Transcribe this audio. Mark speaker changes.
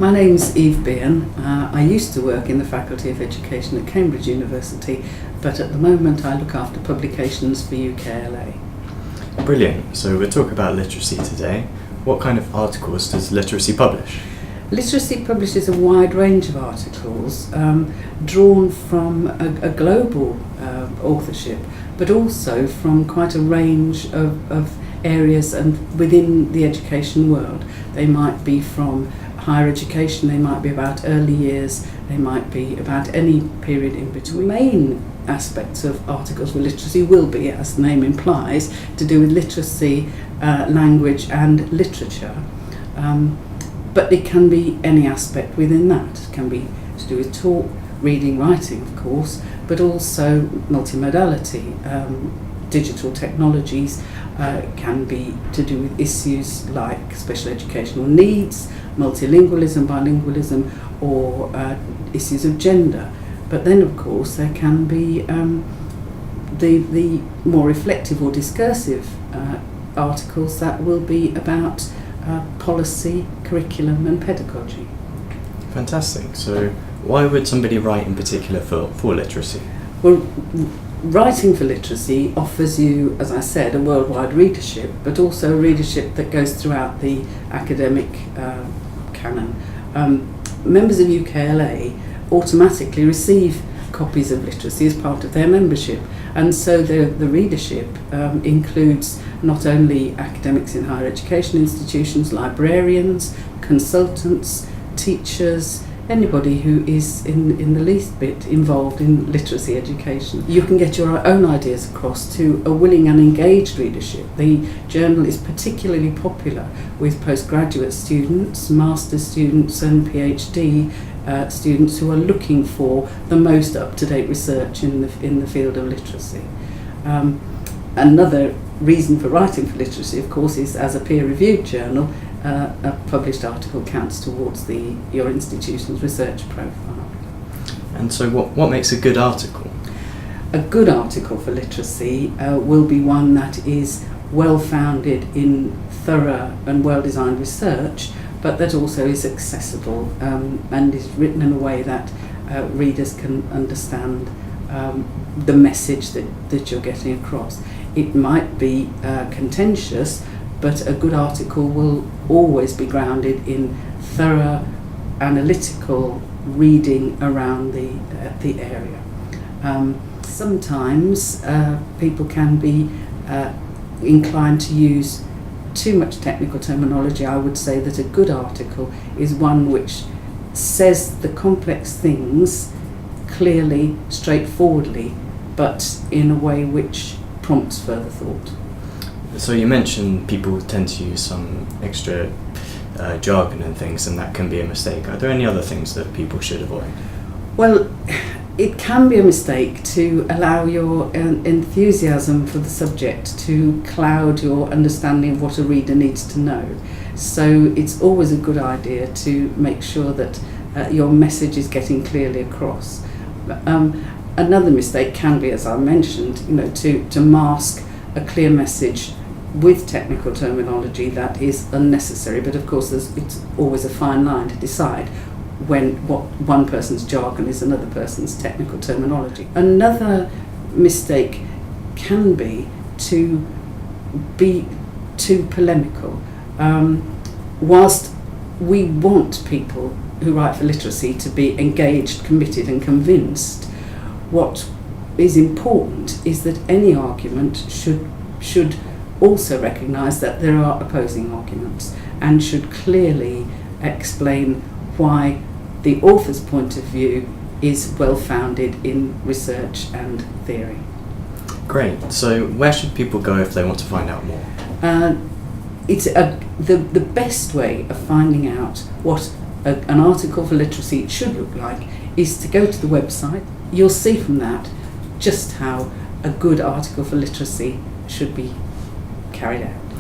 Speaker 1: My name's Bearne. I used to work in the Faculty of Education at Cambridge University, but at the moment I look after publications for UKLA.
Speaker 2: Brilliant. So we'll talk about literacy today. What kind of articles does Literacy publish?
Speaker 1: Literacy publishes a wide range of articles drawn from a global authorship, but also from quite a range of areas and within the education world. They might be from higher education, they might be about early years, they might be about any period in between. Main aspects of articles with literacy will be, as the name implies, to do with literacy, language and literature. But it can be any aspect within that. It can be to do with talk, reading, writing, of course, but also multimodality. Digital technologies can be to do with issues like special educational needs, multilingualism, bilingualism, or issues of gender. But then, of course, there can be the more reflective or discursive articles that will be about policy, curriculum and pedagogy.
Speaker 2: Fantastic. So why would somebody write in particular for literacy?
Speaker 1: Well, writing for literacy offers you, as I said, a worldwide readership, but also a readership that goes throughout the academic canon. Members of UKLA automatically receive copies of literacy as part of their membership, and so the readership includes not only academics in higher education institutions, librarians, consultants, teachers, anybody who is in the least bit involved in literacy education. You can get your own ideas across to a willing and engaged readership. The journal is particularly popular with postgraduate students, master's students and PhD students who are looking for the most up-to-date research in the field of literacy. Another reason for writing for literacy, of course, is as a peer-reviewed journal, a published article counts towards your institution's research profile.
Speaker 2: And so what makes a good article?
Speaker 1: A good article for literacy will be one that is well-founded in thorough and well-designed research, but that also is accessible and is written in a way that readers can understand the message that you're getting across. It might be contentious, but a good article will always be grounded in thorough analytical reading around the area. Sometimes people can be inclined to use too much technical terminology. I would say that a good article is one which says the complex things clearly, straightforwardly, but in a way which prompts further thought.
Speaker 2: So you mentioned people tend to use some extra jargon and things, and that can be a mistake. Are there any other things that people should avoid?
Speaker 1: Well, it can be a mistake to allow your enthusiasm for the subject to cloud your understanding of what a reader needs to know. So it's always a good idea to make sure that your message is getting clearly across. Another mistake can be, as I mentioned, to mask a clear message with technical terminology that is unnecessary. But of course, it's always a fine line to decide when what one person's jargon is another person's technical terminology. Another mistake can be to be too polemical. Whilst we want people who write for literacy to be engaged, committed and convinced, what is important is that any argument should also recognise that there are opposing arguments and should clearly explain why the author's point of view is well founded in research and theory.
Speaker 2: Great. So where should people go if they want to find out more?
Speaker 1: The best way of finding out what an article for literacy should look like is to go to the website. You'll see from that just how a good article for literacy should be carried out.